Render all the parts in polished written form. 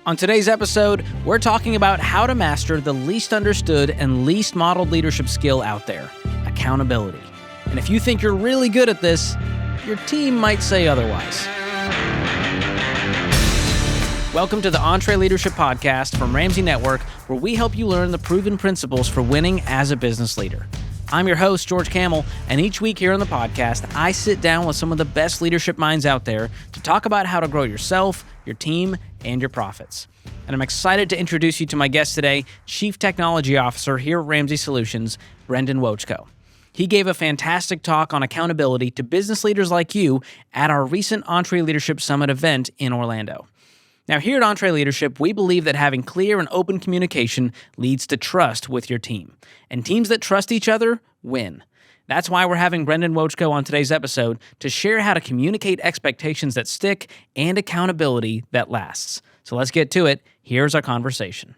On today's episode, we're talking about how to master the least understood and least modeled leadership skill out there, accountability. And if you think you're really good at this, your team might say otherwise. Welcome to the EntreLeadership podcast from Ramsey Network, where we help you learn the proven principles for winning as a business leader. I'm your host, George Kamel, and each week here on the podcast, I sit down with some of the best leadership minds out there to talk about how to grow yourself, your team, and your profits. And I'm excited to introduce you to my guest today, Chief Technology Officer here at Ramsey Solutions, Brendan Wovchko. He gave a fantastic talk on accountability to business leaders like you at our recent EntreLeadership Summit event in Orlando. Now, here at EntreLeadership, we believe that having clear and open communication leads to trust with your team. And teams that trust each other win. That's why we're having Brendan Wovchko on today's episode to share how to communicate expectations that stick and accountability that lasts. So let's get to it. Here's our conversation.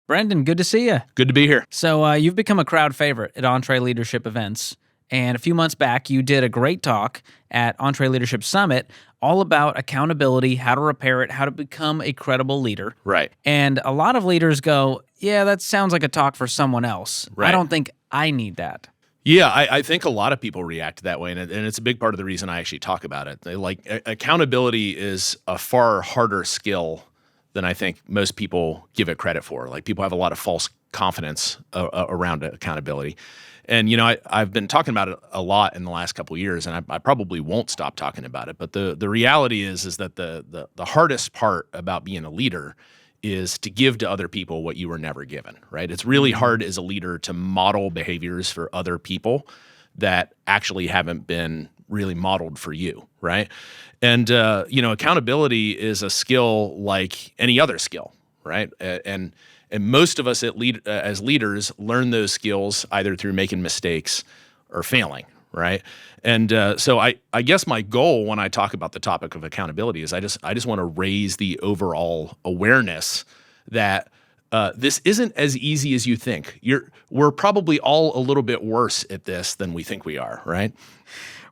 Brendan, good to see you. Good to be here. So you've become a crowd favorite at EntreLeadership events. And a few months back, you did a great talk at EntreLeadership Summit all about accountability, how to repair it, how to become a credible leader. Right. And a lot of leaders go, yeah, that sounds like a talk for someone else. Right. I don't think I need that. Yeah, I think a lot of people react that way, and it's a big part of the reason I actually talk about it. Accountability is a far harder skill than I think most people give it credit for. Like, people have a lot of false confidence around accountability. And, you know, I've been talking about it a lot in the last couple of years, and I probably won't stop talking about it. But the reality is that the hardest part about being a leader is to give to other people what you were never given, right? It's really hard as a leader to model behaviors for other people that actually haven't been really modeled for you, right? And, accountability is a skill like any other skill, right? And most of us as leaders learn those skills either through making mistakes or failing, right? And so I guess my goal when I talk about the topic of accountability is I just want to raise the overall awareness that this isn't as easy as you think. We're probably all a little bit worse at this than we think we are, right?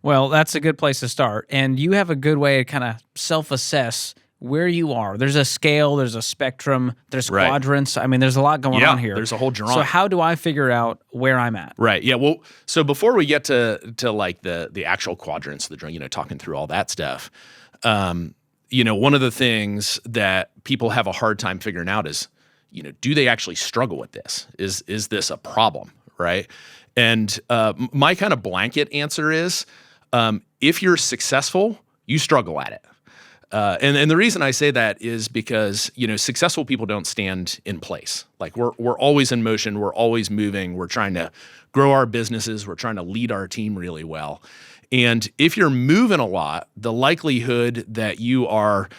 Well, that's a good place to start. And you have a good way to kind of self-assess where you are. There's a scale, there's a spectrum, there's quadrants. I mean, there's a lot going on here. There's a whole drawing. So how do I figure out where I'm at? Right. Yeah. Well, so before we get to like the actual quadrants, talking through all that stuff, one of the things that people have a hard time figuring out is, do they actually struggle with this? Is this a problem? Right. And my kind of blanket answer is, if you're successful, you struggle at it. And the reason I say that is because, successful people don't stand in place. Like, we're always in motion. We're always moving. We're trying to grow our businesses. We're trying to lead our team really well. And if you're moving a lot, the likelihood that you are,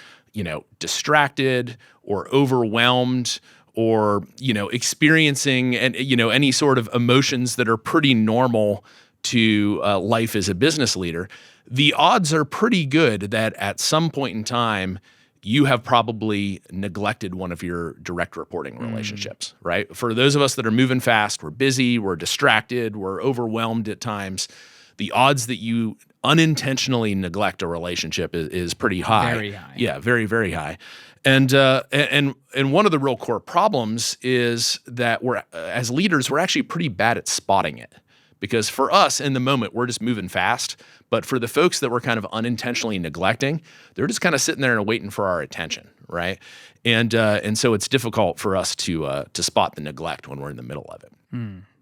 distracted or overwhelmed or, experiencing any sort of emotions that are pretty normal to life as a business leader, the odds are pretty good that at some point in time, you have probably neglected one of your direct reporting relationships, right? For those of us that are moving fast, we're busy, we're distracted, we're overwhelmed at times. The odds that you unintentionally neglect a relationship is pretty high. Very high. Yeah, very, very high. And one of the real core problems is that as leaders, we're actually pretty bad at spotting it. Because for us in the moment, we're just moving fast. But for the folks that we're kind of unintentionally neglecting, they're just kind of sitting there and waiting for our attention, right? And so it's difficult for us to spot the neglect when we're in the middle of it.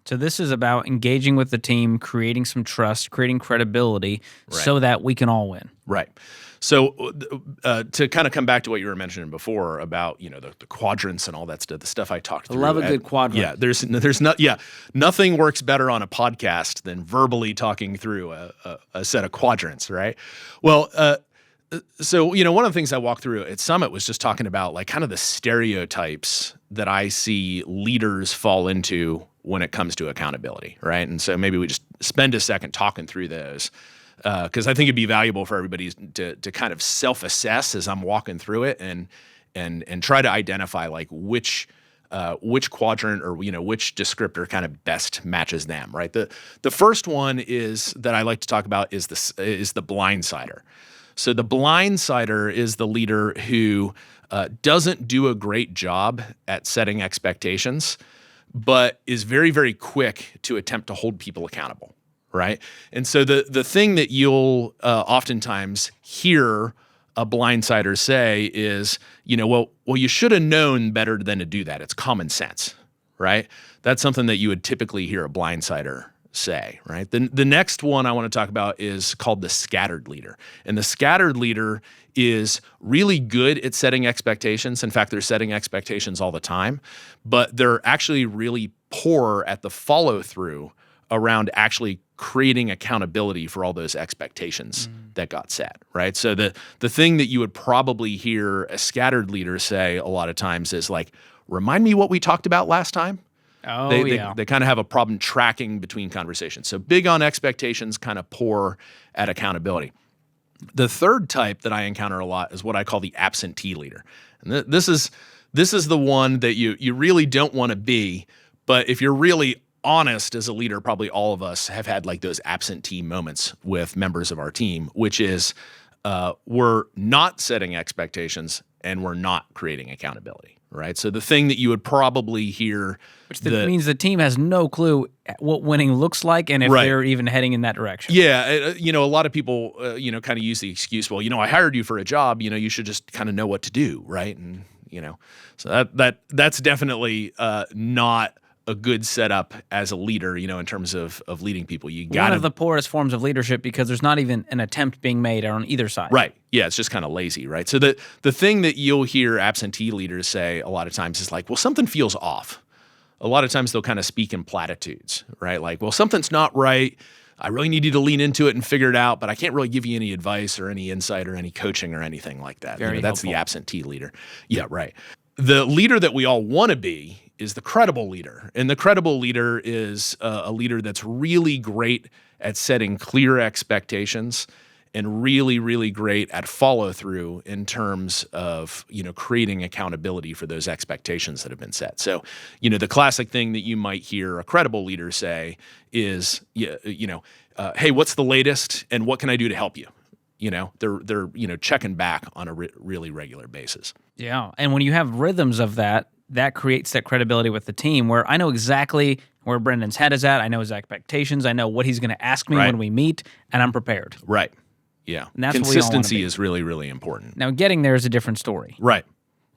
So this is about engaging with the team, creating some trust, creating credibility, so that we can all win. Right. So to kind of come back to what you were mentioning before about, the quadrants and all that stuff, the stuff I talked through. I love a good quadrant. Yeah, nothing works better on a podcast than verbally talking through a set of quadrants, right? Well, so, one of the things I walked through at Summit was just talking about like kind of the stereotypes that I see leaders fall into when it comes to accountability, right? And so maybe we just spend a second talking through those. Because I think it'd be valuable for everybody to kind of self-assess as I'm walking through it and try to identify like which quadrant or which descriptor kind of best matches them, right? The first one is that I like to talk about is the Blindsider. So the Blindsider is the leader who doesn't do a great job at setting expectations, but is very, very quick to attempt to hold people accountable, right? And so the thing that you'll oftentimes hear a blindsider say is, well, you should have known better than to do that. It's common sense, right? That's something that you would typically hear a blindsider say, right? The next one I want to talk about is called the scattered leader. And the scattered leader is really good at setting expectations. In fact, they're setting expectations all the time, but they're actually really poor at the follow through around actually creating accountability for all those expectations that got set, right? So the thing that you would probably hear a scattered leader say a lot of times is like, remind me what we talked about last time. They kind of have a problem tracking between conversations. So big on expectations, kind of poor at accountability. The third type that I encounter a lot is what I call the absentee leader. And this is the one that you really don't want to be, but if you're really honest as a leader, probably all of us have had like those absentee moments with members of our team, which is we're not setting expectations and we're not creating accountability, right? So the thing that you would probably hear, which means the team has no clue what winning looks like and if they're even heading in that direction. Yeah, a lot of people, kind of use the excuse, well, I hired you for a job, you should just kind of know what to do, right? And so that's definitely not a good setup as a leader, in terms of leading people. You got one of the poorest forms of leadership because there's not even an attempt being made on either side. Right. Yeah, it's just kind of lazy, right? So the thing that you'll hear absentee leaders say a lot of times is like, well, something feels off. A lot of times they'll kind of speak in platitudes, right? Like, well, something's not right. I really need you to lean into it and figure it out, but I can't really give you any advice or any insight or any coaching or anything like that. Very that's helpful. The absentee leader. Yeah, right. The leader that we all want to be is the credible leader. And the credible leader is a leader that's really great at setting clear expectations and really, really great at follow through in terms of, creating accountability for those expectations that have been set. So, the classic thing that you might hear a credible leader say is, hey, what's the latest and what can I do to help you? They're checking back on a really regular basis. Yeah. And when you have rhythms of that creates that credibility with the team where I know exactly where Brendan's head is at. I know his expectations. I know what he's going to ask me when we meet, and I'm prepared. Right. Yeah. And that's consistency is really, really important. Now, getting there is a different story. Right.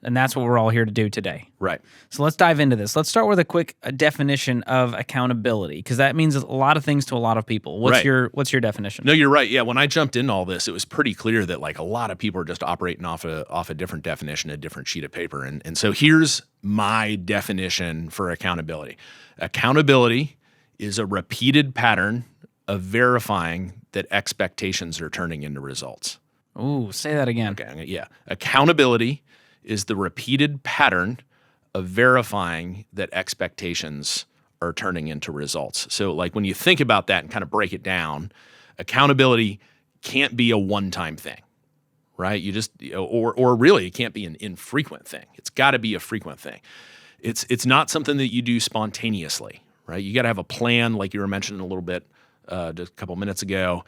And that's what we're all here to do today. Right. So let's dive into this. Let's start with a quick definition of accountability, because that means a lot of things to a lot of people. What's your definition? No, you're right. Yeah, when I jumped into all this, it was pretty clear that like a lot of people are just operating off a different definition, a different sheet of paper. And so here's my definition for accountability. Accountability is a repeated pattern of verifying that expectations are turning into results. Ooh, say that again. Okay, yeah. Accountability is the repeated pattern of verifying that expectations are turning into results. So like when you think about that and kind of break it down, accountability can't be a one-time thing, right? You just, or really it can't be an infrequent thing. It's got to be a frequent thing. It's not something that you do spontaneously, right? You got to have a plan, like you were mentioning a little bit just a couple minutes ago.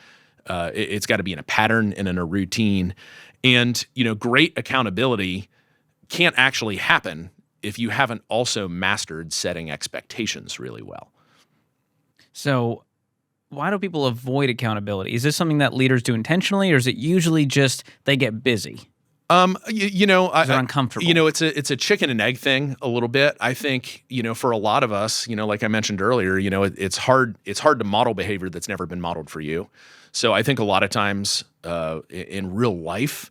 It's got to be in a pattern and in a routine. And, great accountability can't actually happen if you haven't also mastered setting expectations really well. So why do people avoid accountability? Is this something that leaders do intentionally, or is it usually just they get busy? They're uncomfortable. It's a chicken and egg thing a little bit. I think, for a lot of us, like I mentioned earlier, it's hard to model behavior that's never been modeled for you. So I think a lot of times in real life,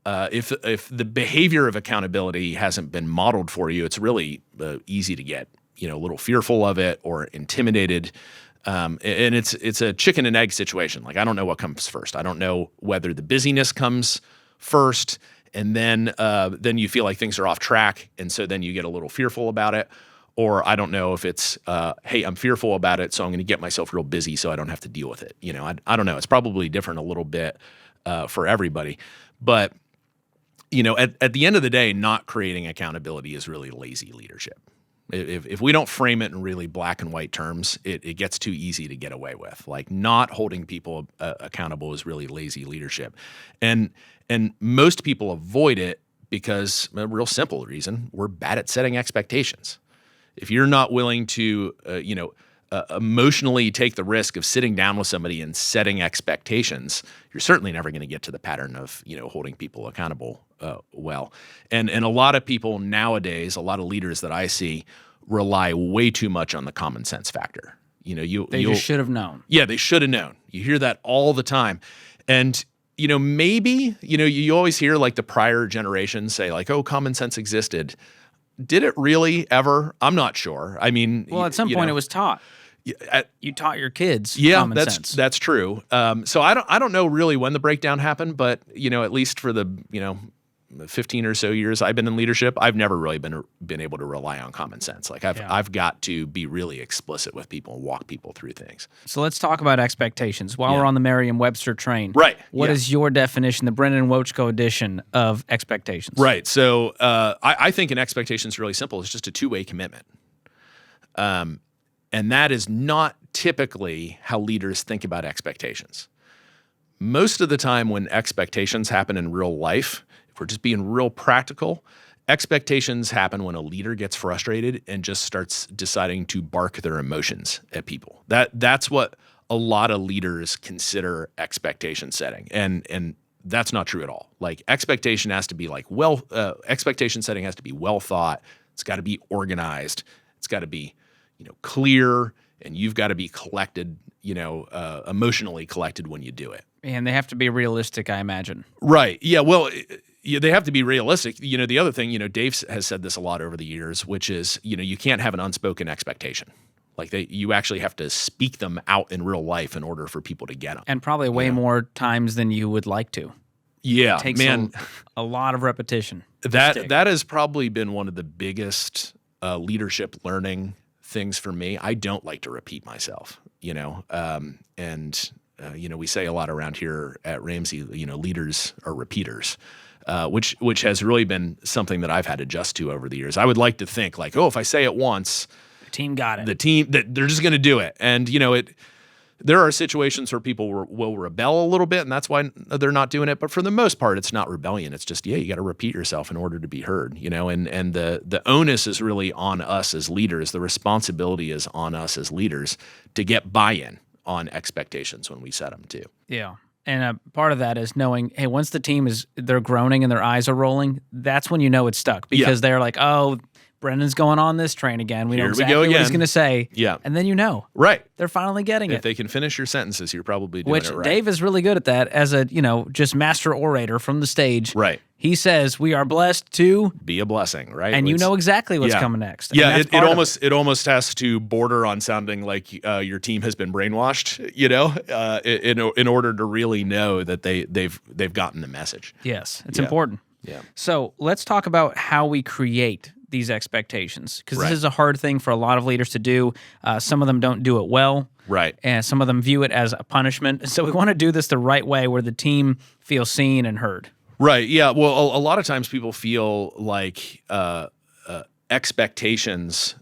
if the behavior of accountability hasn't been modeled for you, it's really easy to get, a little fearful of it or intimidated. And it's a chicken and egg situation. Like, I don't know what comes first. I don't know whether the busyness comes first and then you feel like things are off track. And so then you get a little fearful about it. Or I don't know if it's, hey, I'm fearful about it, so I'm going to get myself real busy so I don't have to deal with it. I don't know. It's probably different a little bit for everybody. But, at the end of the day, not creating accountability is really lazy leadership. If we don't frame it in really black and white terms, it gets too easy to get away with. Like, not holding people accountable is really lazy leadership. And most people avoid it because a real simple reason, we're bad at setting expectations. If you're not willing to, emotionally take the risk of sitting down with somebody and setting expectations, you're certainly never going to get to the pattern of, holding people accountable well. And a lot of people nowadays, a lot of leaders that I see rely way too much on the common sense factor. They just should have known. Yeah, they should have known. You hear that all the time. And maybe, you always hear like the prior generations say like, oh, common sense existed. Did it really ever? I'm not sure. I mean, well, at some point it was taught. You taught your kids common sense. That's true. So I don't know really when the breakdown happened, but at least for the 15 or so years I've been in leadership, I've never really been able to rely on common sense. Like I've got to be really explicit with people and walk people through things. So let's talk about expectations. While we're on the Merriam-Webster train, right? What is your definition, the Brendan Wovchko edition of expectations? Right. So I think an expectation is really simple. It's just a two-way commitment. And that is not typically how leaders think about expectations. Most of the time when expectations happen in real life, if we're just being real practical, expectations happen when a leader gets frustrated and just starts deciding to bark their emotions at people. That's what a lot of leaders consider expectation setting. And that's not true at all. Like expectation has to be expectation setting has to be well thought. It's got to be organized. It's got to be, clear, and you've got to be collected, emotionally collected when you do it. And they have to be realistic, I imagine. Right. Yeah. Well, they have to be realistic. The other thing, Dave has said this a lot over the years, which is, you can't have an unspoken expectation. Like you actually have to speak them out in real life in order for people to get them. And probably way more times than you would like to. Yeah, it takes a lot of repetition. That has probably been one of the biggest leadership learning things for me. I don't like to repeat myself, we say a lot around here at Ramsey, leaders are repeaters. Which has really been something that I've had to adjust to over the years. I would like to think like, if I say it once, the team got it. The team that they're just going to do it. And there are situations where people will rebel a little bit, and that's why they're not doing it. But for the most part, it's not rebellion. It's just you got to repeat yourself in order to be heard. And the onus is really on us as leaders. The responsibility is on us as leaders to get buy-in on expectations when we set them too. Yeah. And a part of that is knowing, hey, once the team they're groaning and their eyes are rolling, that's when you know it's stuck because they're like, oh, Brendan's going on this train again. We know exactly what he's going to say. Yeah. And then right. They're finally getting it. If they can finish your sentences, you're probably doing it right. Which Dave is really good at that as a, just master orator from the stage. Right. He says, we are blessed to be a blessing, right? And you know exactly what's coming next. Yeah, it almost has to border on sounding like your team has been brainwashed, in order to really know that they've gotten the message. Yes, it's important. Yeah. So let's talk about how we create these expectations, because this is a hard thing for a lot of leaders to do. Some of them don't do it well. Right. And some of them view it as a punishment. So we want to do this the right way where the team feels seen and heard. Right. Yeah. Well, a lot of times people feel like expectations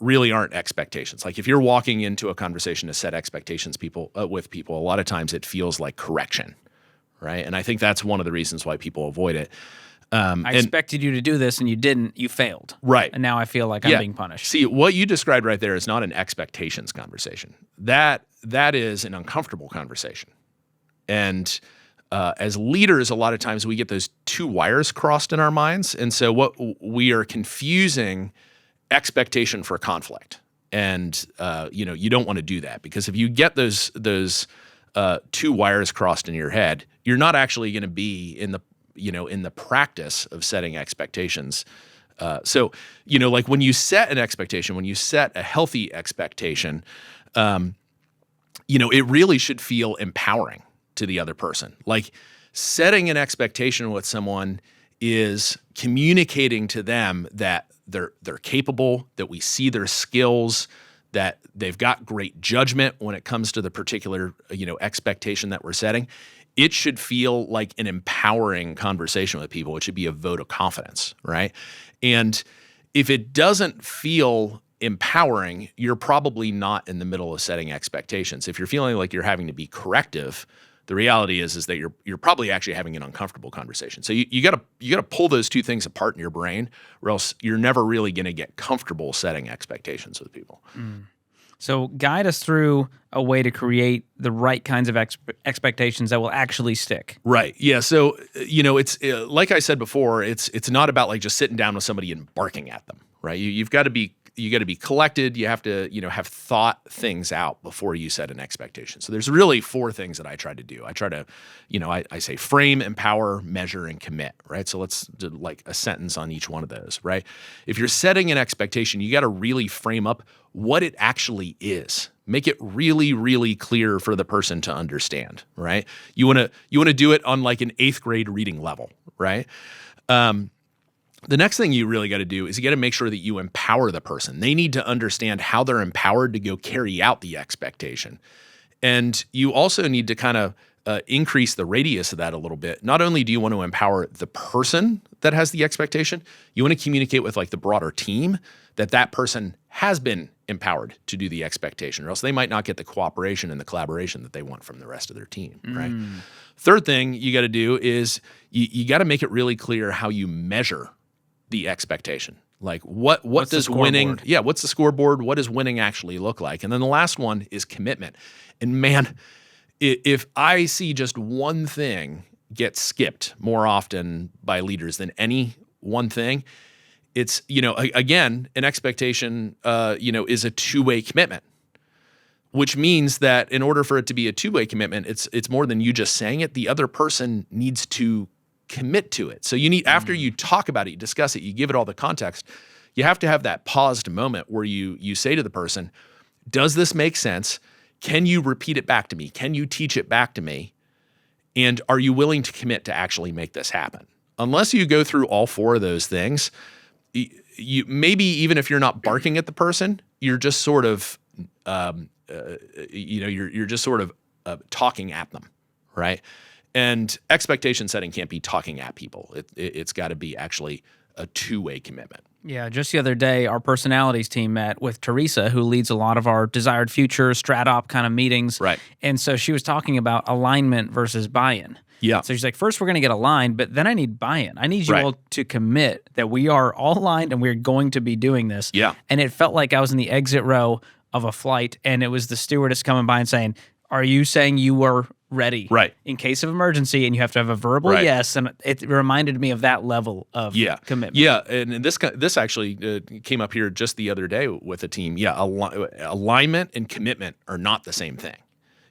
really aren't expectations. Like if you're walking into a conversation to set expectations with people, a lot of times it feels like correction, right? And I think that's one of the reasons why people avoid it. I expected you to do this and you didn't. You failed. Right. And now I feel like I'm being punished. See, what you described right there is not an expectations conversation. That is an uncomfortable conversation. And as leaders, a lot of times we get those two wires crossed in our minds. And so what we are confusing expectation for conflict. And, you don't want to do that, because if you get those two wires crossed in your head, you're not actually going to be in the practice of setting expectations. So like when you set an expectation, when you set a healthy expectation, it really should feel empowering to the other person. Like setting an expectation with someone is communicating to them that they're capable, that we see their skills, that they've got great judgment when it comes to the particular, expectation that we're setting. It should feel like an empowering conversation with people. It should be a vote of confidence, right? And if it doesn't feel empowering, you're probably not in the middle of setting expectations. If you're feeling like you're having to be corrective, The reality is that you're probably actually having an uncomfortable conversation. So you gotta pull those two things apart in your brain, or else you're never really gonna get comfortable setting expectations with people. So guide us through a way to create the right kinds of expectations that will actually stick. Right. Yeah. So, it's like I said before, it's not about like just sitting down with somebody and barking at them, right? You got to be collected. You have to, have thought things out before you set an expectation. So there's really 4 things that I try to do. I try to, I say frame, empower, measure, and commit, right? So let's do like a sentence on each one of those, right? If you're setting an expectation, you got to really frame up what it actually is. Make it really, really clear for the person to understand, right? You want to do it on like an 8th grade reading level, right? The next thing you really got to do is you got to make sure that you empower the person. They need to understand how they're empowered to go carry out the expectation. And you also need to kind of increase the radius of that a little bit. Not only do you want to empower the person that has the expectation, you want to communicate with like the broader team that person has been empowered to do the expectation, or else they might not get the cooperation and the collaboration that they want from the rest of their team, right? Third thing you got to do is you got to make it really clear how you measure the expectation. Like what does winning, what's the scoreboard? What does winning actually look like? And then the last one is commitment. And man, if I see just one thing get skipped more often by leaders than any one thing, it's, again, an expectation, is a two-way commitment, which means that in order for it to be a two-way commitment, it's more than you just saying it. The other person needs to commit to it. So you need, after you talk about it, you discuss it, you give it all the context, you have to have that paused moment where you say to the person, does this make sense? Can you repeat it back to me? Can you teach it back to me? And are you willing to commit to actually make this happen? Unless you go through all 4 of those things, you maybe even if you're not barking at the person, you're just sort of, you're just sort of talking at them, right? And expectation setting can't be talking at people. It's got to be actually a two-way commitment. Yeah, just the other day, our personalities team met with Teresa, who leads a lot of our desired future, strat-op kind of meetings. Right. And so she was talking about alignment versus buy-in. Yeah. So she's like, first we're going to get aligned, but then I need buy-in. I need you all to commit that we are all aligned and we're going to be doing this. Yeah. And it felt like I was in the exit row of a flight, and it was the stewardess coming by and saying, are you saying you were ready in case of emergency? And you have to have a verbal yes. And it reminded me of that level of commitment. Yeah, and this actually came up here just the other day with a team. Yeah, alignment and commitment are not the same thing.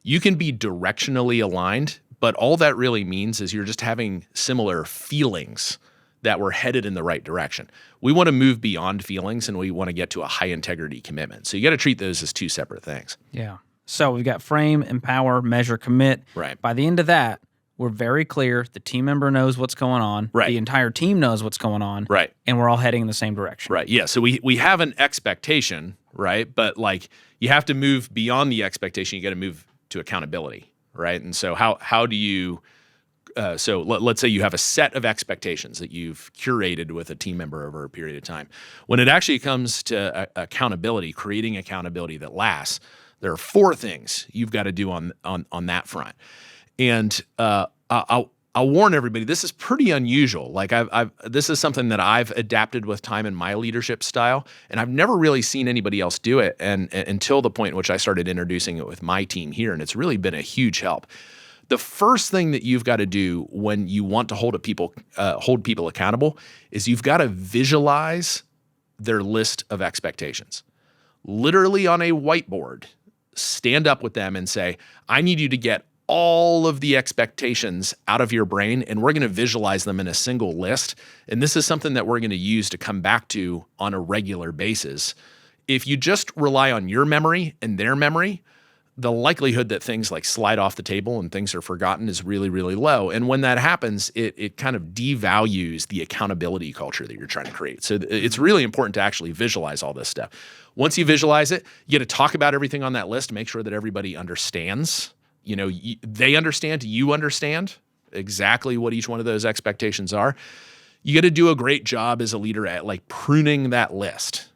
You can be directionally aligned, but all that really means is you're just having similar feelings that we're headed in the right direction. We want to move beyond feelings, and we want to get to a high integrity commitment. So you got to treat those as 2 separate things. Yeah. So we've got frame, empower, measure, commit. Right. By the end of that, we're very clear. The team member knows what's going on. Right. The entire team knows what's going on. Right. And we're all heading in the same direction. Right. Yeah. So we have an expectation, right? But like you have to move beyond the expectation. You got to move to accountability, right? And so how do you? So let's say you have a set of expectations that you've curated with a team member over a period of time. When it actually comes to accountability, creating accountability that lasts, there are 4 things you've got to do on that front. And I'll warn everybody, this is pretty unusual. Like this is something that I've adapted with time in my leadership style, and I've never really seen anybody else do it and until the point in which I started introducing it with my team here, and it's really been a huge help. The first thing that you've got to do when you want to hold people accountable is you've got to visualize their list of expectations. Literally on a whiteboard, stand up with them and say, I need you to get all of the expectations out of your brain, and we're going to visualize them in a single list. And this is something that we're going to use to come back to on a regular basis. If you just rely on your memory and their memory, the likelihood that things like slide off the table and things are forgotten is really, really low. And when that happens, it kind of devalues the accountability culture that you're trying to create. So it's really important to actually visualize all this stuff. Once you visualize it, you get to talk about everything on that list to make sure that everybody understands. They understand, you understand exactly what each one of those expectations are. You got to do a great job as a leader at like pruning that list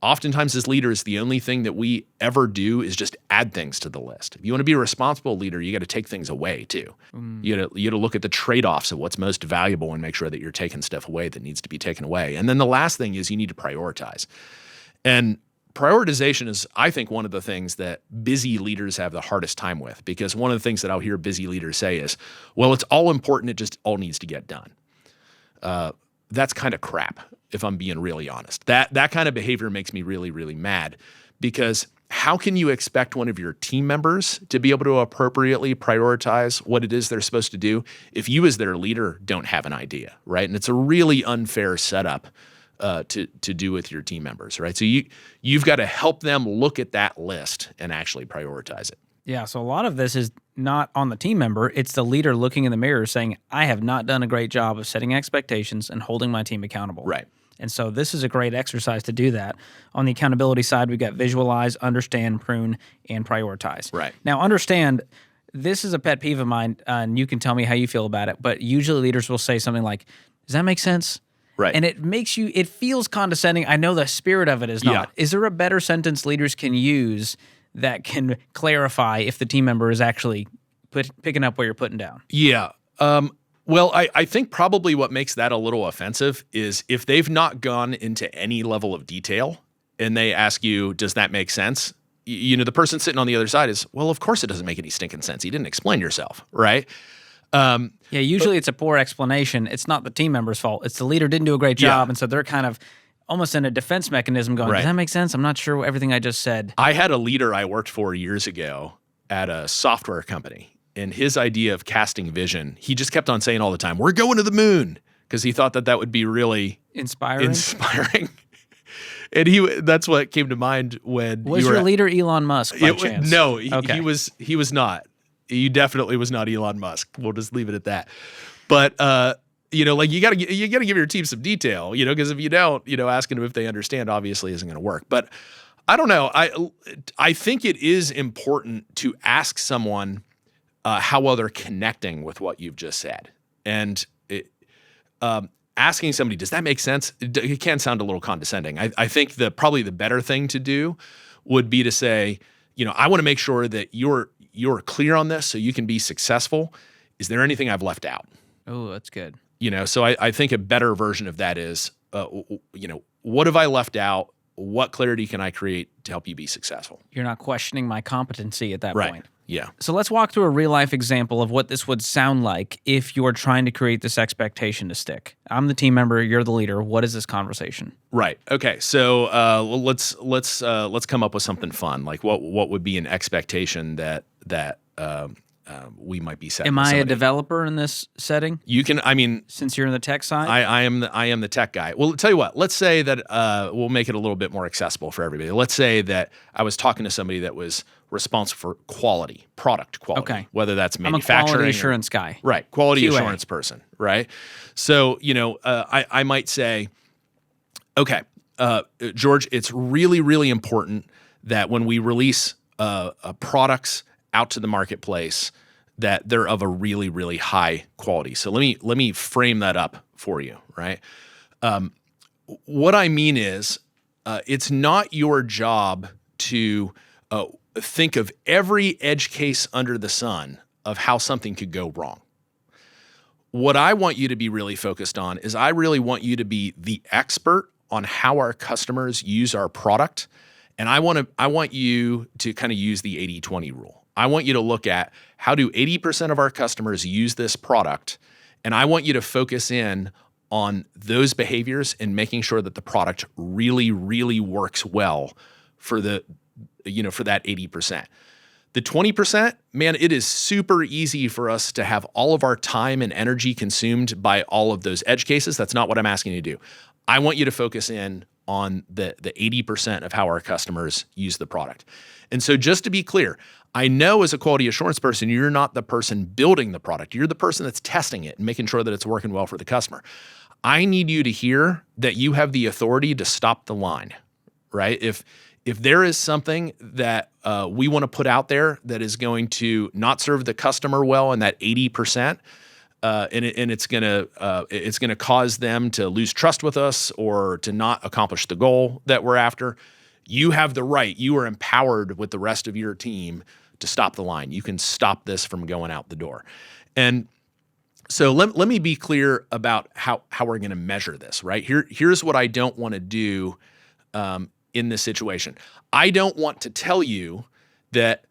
oftentimes as leaders, the only thing that we ever do is just add things to the list. If you want to be a responsible leader, you got to take things away too. You got to look at the trade-offs of what's most valuable and make sure that you're taking stuff away that needs to be taken away. And then the last thing is you need to prioritize. And prioritization is, I think, one of the things that busy leaders have the hardest time with, because one of the things that I'll hear busy leaders say is, well, it's all important. It just all needs to get done. That's kind of crap, if I'm being really honest. That kind of behavior makes me really, really mad, because how can you expect one of your team members to be able to appropriately prioritize what it is they're supposed to do if you as their leader don't have an idea, right? And it's a really unfair setup to do with your team members, right? So you've got to help them look at that list and actually prioritize it. Yeah, so a lot of this is not on the team member. It's the leader looking in the mirror saying, I have not done a great job of setting expectations and holding my team accountable. Right. And so this is a great exercise to do that. On the accountability side, we've got visualize, understand, prune, and prioritize. Right. Now, understand, this is a pet peeve of mine, and you can tell me how you feel about it, but usually leaders will say something like, does that make sense? Right. And it feels condescending. I know the spirit of it is not. Yeah. Is there a better sentence leaders can use that can clarify if the team member is actually picking up what you're putting down? Yeah. Well, I think probably what makes that a little offensive is if they've not gone into any level of detail and they ask you, does that make sense? The person sitting on the other side is, well, of course it doesn't make any stinking sense. You didn't explain yourself, right? Usually it's a poor explanation. It's not the team member's fault. It's the leader didn't do a great job, and so they're kind of almost in a defense mechanism going, does that make sense? I'm not sure everything I just said. I had a leader I worked for years ago at a software company, and his idea of casting vision, he just kept on saying all the time, we're going to the moon, because he thought that would be really inspiring. And that's what came to mind when was your leader Elon Musk by chance? No, he was not. He definitely was not Elon Musk. We'll just leave it at that. But you gotta give your team some detail, because if you don't, asking them if they understand obviously isn't going to work. But I don't know. I think it is important to ask someone how well they're connecting with what you've just said, and asking somebody, does that make sense? It can sound a little condescending. I think probably the better thing to do would be to say, I want to make sure that you're clear on this so you can be successful. Is there anything I've left out? Oh, that's good. So I think a better version of that is, what have I left out? What clarity can I create to help you be successful? You're not questioning my competency at that point. Yeah. So let's walk through a real life example of what this would sound like if you're trying to create this expectation to stick. I'm the team member, you're the leader. What is this conversation? Right. Okay. So let's come up with something fun. Like what would be an expectation that we might be setting? Am I a developer in this setting? You can. I mean, since you're in the tech side, I am the tech guy. Well, tell you what. Let's say that we'll make it a little bit more accessible for everybody. Let's say that I was talking to somebody that was responsible for product quality. Okay. Whether that's manufacturing, I'm a quality assurance guy. Right. Quality QA. Assurance person. Right. So I might say, okay, George, it's really, really important that when we release products out to the marketplace, that they're of a really, really high quality. So let me frame that up for you, right? What I mean is, it's not your job to think of every edge case under the sun of how something could go wrong. What I want you to be really focused on is I really want you to be the expert on how our customers use our product. And I want you to kind of use the 80-20 rule. I want you to look at how do 80% of our customers use this product, and I want you to focus in on those behaviors and making sure that the product really, really works well for that 80%. The 20%, man, it is super easy for us to have all of our time and energy consumed by all of those edge cases. That's not what I'm asking you to do. I want you to focus in on the 80% of how our customers use the product. And so just to be clear, I know as a quality assurance person, you're not the person building the product. You're the person that's testing it and making sure that it's working well for the customer. I need you to hear that you have the authority to stop the line, right? If there is something that we want to put out there that is going to not serve the customer well in that 80%, and it's gonna cause them to lose trust with us or to not accomplish the goal that we're after, you have the right. You are empowered with the rest of your team to stop the line. You can stop this from going out the door. And so let me be clear about how we're going to measure this, right? Here's what I don't want to do in this situation. I don't want to tell you that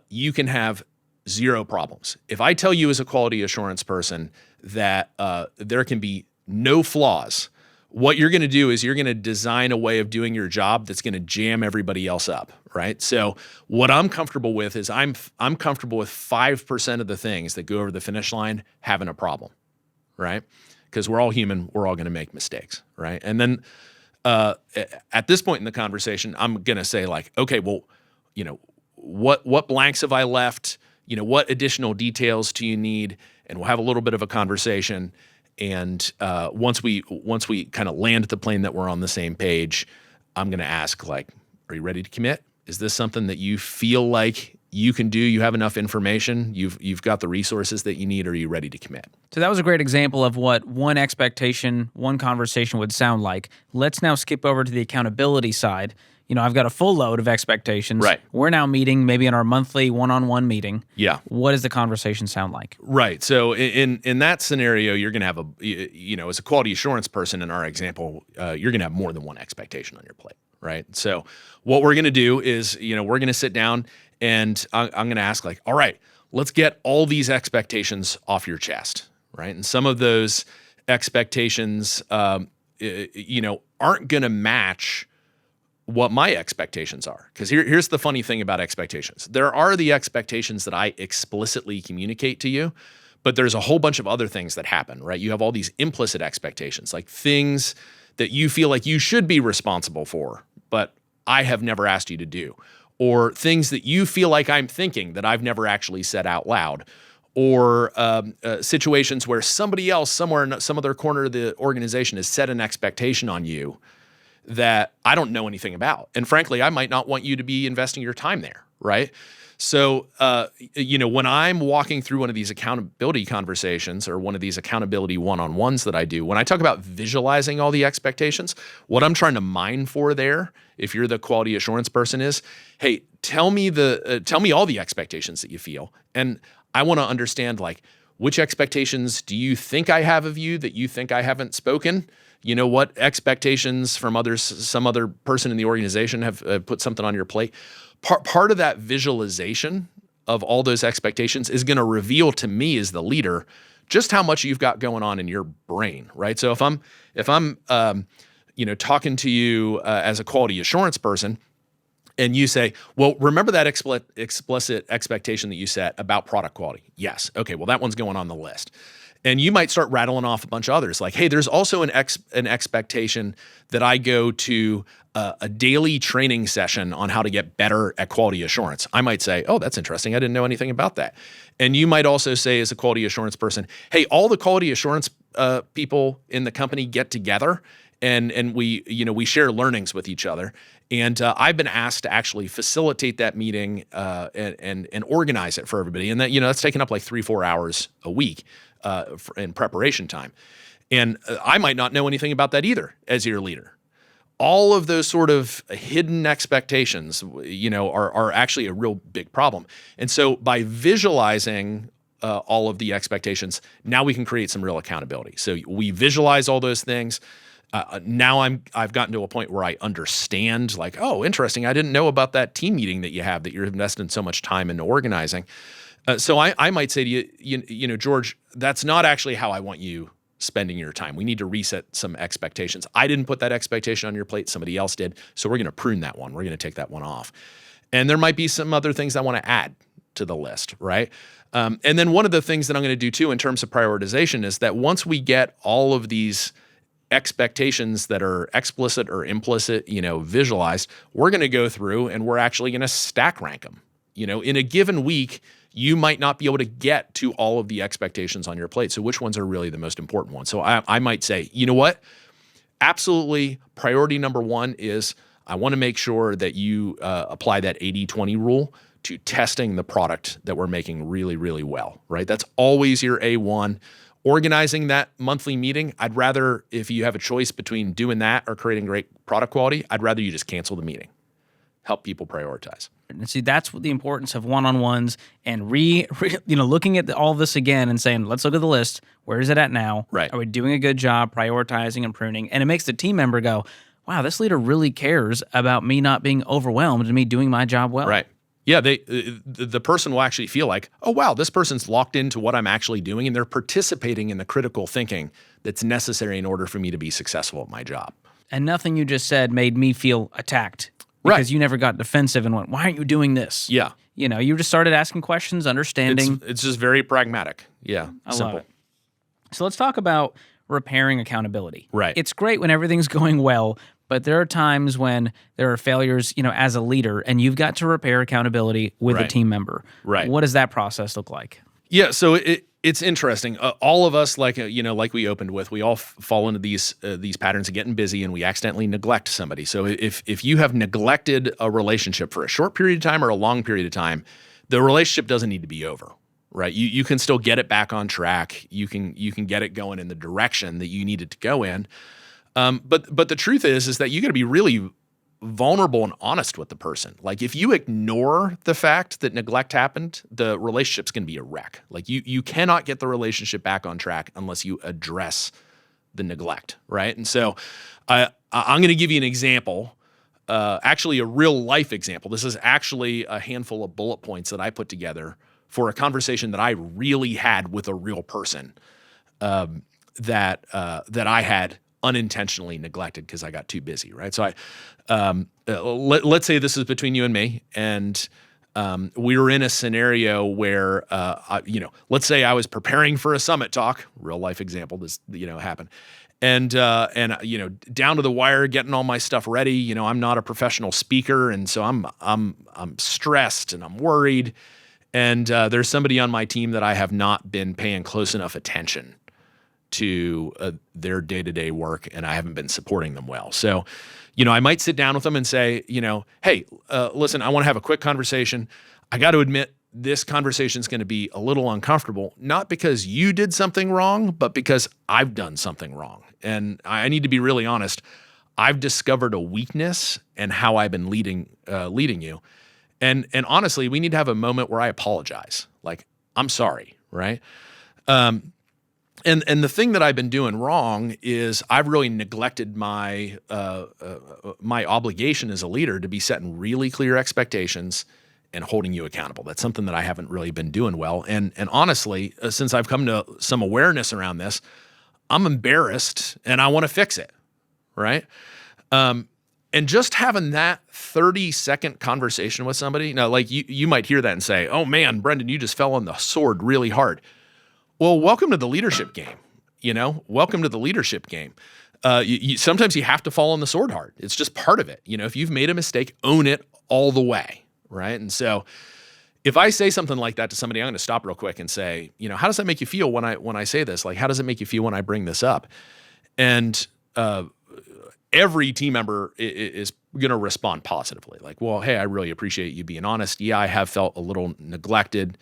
you can have zero problems. If I tell you as a quality assurance person that there can be no flaws, what you're going to do is you're going to design a way of doing your job that's going to jam everybody else up, right? So what I'm comfortable with is I'm comfortable with 5% of the things that go over the finish line having a problem, right? Because we're all human, we're all going to make mistakes, right? And then at this point in the conversation, I'm going to say like, okay, well, what blanks have I left? What additional details do you need? And we'll have a little bit of a conversation. And once we kind of land the plane that we're on the same page, I'm going to ask like, are you ready to commit? Is this something that you feel like you can do? You have enough information. You've got the resources that you need. Are you ready to commit? So that was a great example of what one expectation, one conversation would sound like. Let's now skip over to the accountability side. I've got a full load of expectations. Right. We're now meeting maybe in our monthly one-on-one meeting. Yeah. What does the conversation sound like? Right. So in that scenario, you're going to have as a quality assurance person in our example, you're going to have more than one expectation on your plate. Right. So what we're going to do is, we're going to sit down and I'm going to ask like, all right, let's get all these expectations off your chest. Right. And some of those expectations, aren't going to match what my expectations are. Because here's the funny thing about expectations. There are the expectations that I explicitly communicate to you, but there's a whole bunch of other things that happen, right? You have all these implicit expectations, like things that you feel like you should be responsible for, but I have never asked you to do, or things that you feel like I'm thinking that I've never actually said out loud, or situations where somebody else somewhere in some other corner of the organization has set an expectation on you that I don't know anything about. And frankly, I might not want you to be investing your time there, right? So, when I'm walking through one of these accountability conversations or one of these accountability one-on-ones that I do, when I talk about visualizing all the expectations, what I'm trying to mine for there, if you're the quality assurance person, is, hey, tell me all the expectations that you feel. And I want to understand, like, which expectations do you think I have of you that you think I haven't spoken? What expectations from others, some other person in the organization have put something on your plate. Part of that visualization of all those expectations is going to reveal to me as the leader just how much you've got going on in your brain, right? So if I'm talking to you as a quality assurance person, and you say, well, remember that explicit expectation that you set about product quality? Yes. Okay. Well, that one's going on the list. And you might start rattling off a bunch of others. Like, hey, there's also an expectation that I go to a daily training session on how to get better at quality assurance. I might say, oh, that's interesting. I didn't know anything about that. And you might also say as a quality assurance person, hey, all the quality assurance people in the company get together and we share learnings with each other. And I've been asked to actually facilitate that meeting and organize it for everybody. And that's taken up like 3-4 hours a week in preparation time. And I might not know anything about that either as your leader. All of those sort of hidden expectations, are actually a real big problem. And so by visualizing all of the expectations, now we can create some real accountability. So we visualize all those things. Now I've gotten to a point where I understand, like, oh, interesting. I didn't know about that team meeting that you have that you're investing so much time into organizing. So I might say to you, George, that's not actually how I want you spending your time. We need to reset some expectations. I didn't put that expectation on your plate. Somebody else did. So we're going to prune that one. We're going to take that one off. And there might be some other things I want to add to the list, right? And then one of the things that I'm going to do too in terms of prioritization is that once we get all of these expectations that are explicit or implicit, visualized, we're going to go through and we're actually going to stack rank them. In a given week, you might not be able to get to all of the expectations on your plate. So which ones are really the most important ones? So I might say, you know what? Absolutely, priority number one is I want to make sure that you apply that 80-20 rule to testing the product that we're making really, really well, right? That's always your A1. Organizing that monthly meeting, I'd rather, if you have a choice between doing that or creating great product quality, I'd rather you just cancel the meeting. Help people prioritize. And see, that's what the importance of one-on-ones and looking at all this again and saying, let's look at the list. Where is it at now? Right. Are we doing a good job prioritizing and pruning? And it makes the team member go, wow, this leader really cares about me not being overwhelmed and me doing my job well. Right. Yeah, the person will actually feel like, oh, wow, this person's locked into what I'm actually doing, and they're participating in the critical thinking that's necessary in order for me to be successful at my job. And nothing you just said made me feel attacked because you never got defensive and went, why aren't you doing this? Yeah. You just started asking questions, understanding. It's just very pragmatic. Yeah, simple. Love it. So let's talk about repairing accountability. Right. It's great when everything's going well, but there are times when there are failures, as a leader, and you've got to repair accountability with a team member. Right. What does that process look like? Yeah, so it's interesting. All of us, like we opened with, we all fall into these patterns of getting busy, and we accidentally neglect somebody. So if you have neglected a relationship for a short period of time or a long period of time, the relationship doesn't need to be over, right? You can still get it back on track. You can get it going in the direction that you need it to go in. But the truth is that you got to be really vulnerable and honest with the person. Like if you ignore the fact that neglect happened, the relationship's going to be a wreck. Like you cannot get the relationship back on track unless you address the neglect, right? And so I'm going to give you an example, actually a real life example. This is actually a handful of bullet points that I put together for a conversation that I really had with a real person that I had unintentionally neglected because I got too busy, right? So let's say this is between you and me, and we were in a scenario where, let's say I was preparing for a summit talk, real life example, this happened, and down to the wire, getting all my stuff ready. I'm not a professional speaker, and so I'm stressed and I'm worried, and there's somebody on my team that I have not been paying close enough attention to their day-to-day work, and I haven't been supporting them well. So, I might sit down with them and say, hey, listen, I want to have a quick conversation. I got to admit, this conversation is going to be a little uncomfortable, not because you did something wrong, but because I've done something wrong. And I need to be really honest. I've discovered a weakness in how I've been leading you. And honestly, we need to have a moment where I apologize. Like, I'm sorry, right? And the thing that I've been doing wrong is I've really neglected my obligation as a leader to be setting really clear expectations and holding you accountable. That's something that I haven't really been doing well. And honestly, since I've come to some awareness around this, I'm embarrassed and I want to fix it, right? And just having that 30-second conversation with somebody, now, like you might hear that and say, oh man, Brendan, you just fell on the sword really hard. Well, welcome to the leadership game. Welcome to the leadership game. Sometimes you have to fall on the sword hard. It's just part of it. If you've made a mistake, own it all the way, right? And so, if I say something like that to somebody, I'm going to stop real quick and say, how does that make you feel when I say this? Like, how does it make you feel when I bring this up? And every team member is going to respond positively. Like, well, hey, I really appreciate you being honest. Yeah, I have felt a little neglected.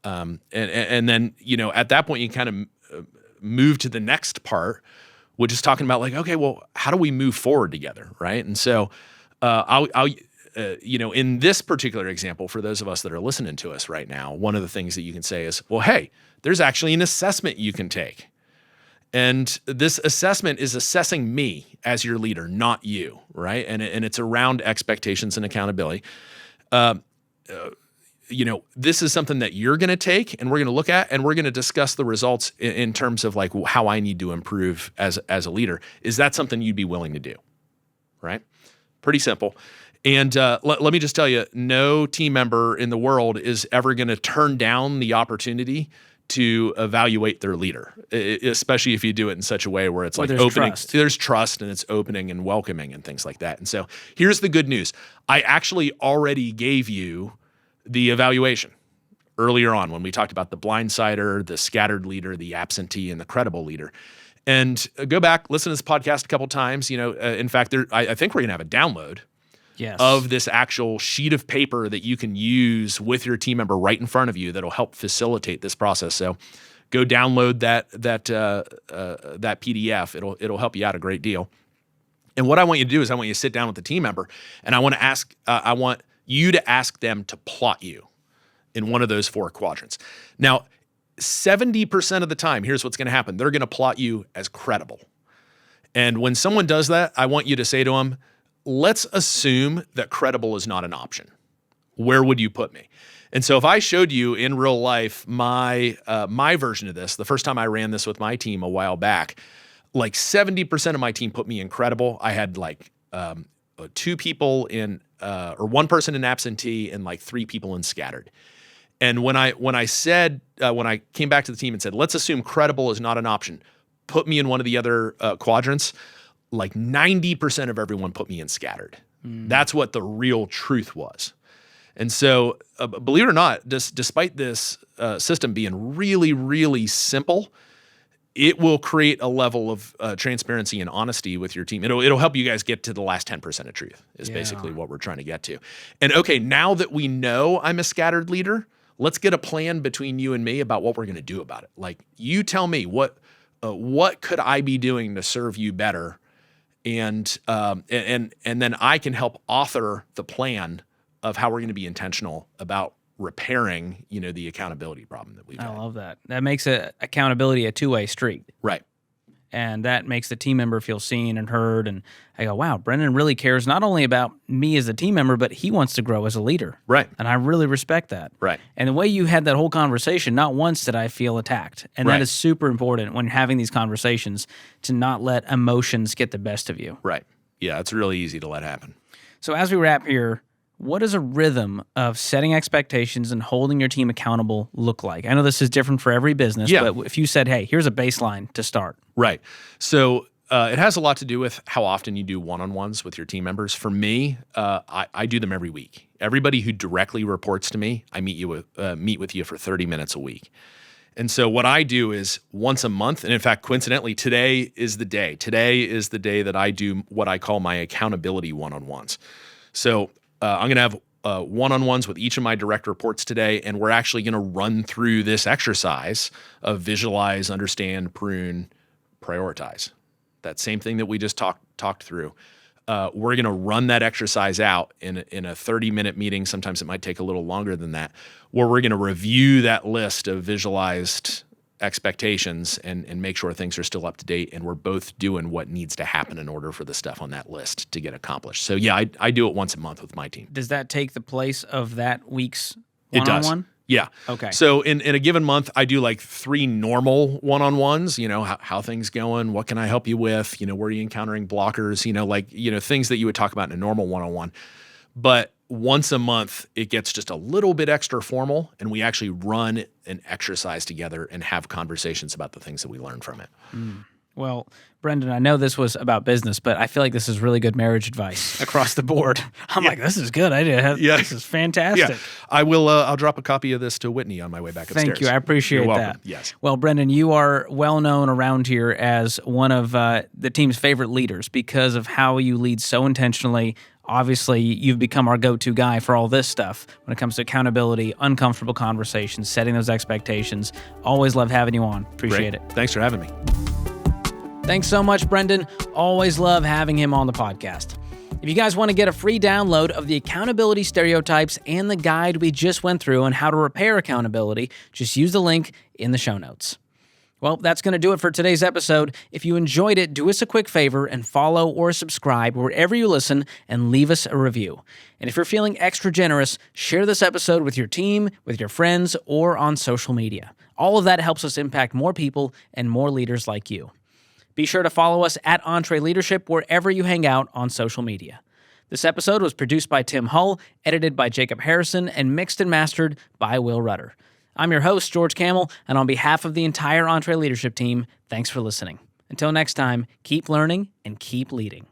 And then, at that point, you kind of move to the next part, which is talking about like, okay, well, how do we move forward together, right? And so, in this particular example, for those of us that are listening to us right now, one of the things that you can say is, well, hey, there's actually an assessment you can take. And this assessment is assessing me as your leader, not you, right? And it's around expectations and accountability. This is something that you're going to take and we're going to look at and we're going to discuss the results in terms of like how I need to improve as a leader. Is that something you'd be willing to do? Right? Pretty simple. And let me just tell you, no team member in the world is ever going to turn down the opportunity to evaluate their leader, especially if you do it in such a way where it's like opening. There's trust and it's opening and welcoming and things like that. And so here's the good news. I actually already gave you the evaluation earlier on when we talked about the blindsider, the scattered leader, the absentee, and the credible leader. And go back, listen to this podcast a couple times. In fact, I think we're going to have a download Yes. of this actual sheet of paper that you can use with your team member right in front of you that'll help facilitate this process. So go download that PDF. It'll help you out a great deal. And what I want you to do is I want you to sit down with the team member, and I want you to ask them to plot you in one of those 4 quadrants. Now, 70% of the time, here's what's going to happen. They're going to plot you as credible. And when someone does that, I want you to say to them, let's assume that credible is not an option. Where would you put me? And so if I showed you in real life my version of this, the first time I ran this with my team a while back, like 70% of my team put me in credible. I had like 2 people in, or 1 person in absentee and like 3 people in scattered. And when I came back to the team and said, let's assume credible is not an option, put me in one of the other quadrants, like 90% of everyone put me in scattered. That's what the real truth was. And so, believe it or not, despite this system being really, really simple, it will create a level of transparency and honesty with your team. It'll help you guys get to the last 10% of truth is basically what we're trying to get to. And okay, now that we know I'm a scattered leader, let's get a plan between you and me about what we're going to do about it. Like, you tell me what could I be doing to serve you better, and then I can help author the plan of how we're going to be intentional about repairing, the accountability problem that we've had. I love that. That makes accountability a two-way street. Right. And that makes the team member feel seen and heard. And I go, wow, Brendan really cares not only about me as a team member, but he wants to grow as a leader. Right. And I really respect that. Right. And the way you had that whole conversation, not once did I feel attacked. And that is super important when having these conversations, to not let emotions get the best of you. Right. Yeah, it's really easy to let happen. So as we wrap here, what does a rhythm of setting expectations and holding your team accountable look like? I know this is different for every business, but if you said, hey, here's a baseline to start. Right. So it has a lot to do with how often you do one-on-ones with your team members. For me, I do them every week. Everybody who directly reports to me, I meet with you for 30 minutes a week. And so what I do is once a month, and in fact, coincidentally, today is the day. Today is the day that I do what I call my accountability one-on-ones. So I'm going to have one-on-ones with each of my direct reports today, and we're actually going to run through this exercise of visualize, understand, prune, prioritize. That same thing that we just talked through. We're going to run that exercise out in a 30-minute meeting. Sometimes it might take a little longer than that, where we're going to review that list of visualized expectations and make sure things are still up to date, and we're both doing what needs to happen in order for the stuff on that list to get accomplished. So yeah, I do it once a month with my team. Does that take the place of that week's one-on-one? It does. Yeah. Okay. So in a given month, I do like 3 normal one-on-ones, how things going, what can I help you with, where are you encountering blockers, things that you would talk about in a normal one-on-one. But once a month, it gets just a little bit extra formal, and we actually run an exercise together and have conversations about the things that we learned from it. Well, Brendan, I know this was about business, but I feel like this is really good marriage advice across the board. I'm like, this is good. This is fantastic. Yeah. I will. I'll drop a copy of this to Whitney on my way back upstairs. Thank you. I appreciate You're that. welcome. Yes. Well, Brendan, you are well known around here as one of the team's favorite leaders because of how you lead so intentionally. Obviously, you've become our go-to guy for all this stuff when it comes to accountability, uncomfortable conversations, setting those expectations. Always love having you on. Appreciate it. Thanks for having me. Thanks so much, Brendan. Always love having him on the podcast. If you guys want to get a free download of the accountability stereotypes and the guide we just went through on how to repair accountability, just use the link in the show notes. Well, that's going to do it for today's episode. If you enjoyed it, do us a quick favor and follow or subscribe wherever you listen and leave us a review. And if you're feeling extra generous, share this episode with your team, with your friends, or on social media. All of that helps us impact more people and more leaders like you. Be sure to follow us at EntreLeadership wherever you hang out on social media. This episode was produced by Tim Hull, edited by Jacob Harrison, and mixed and mastered by Will Rudder. I'm your host, George Kamel, and on behalf of the entire EntreLeadership team, thanks for listening. Until next time, keep learning and keep leading.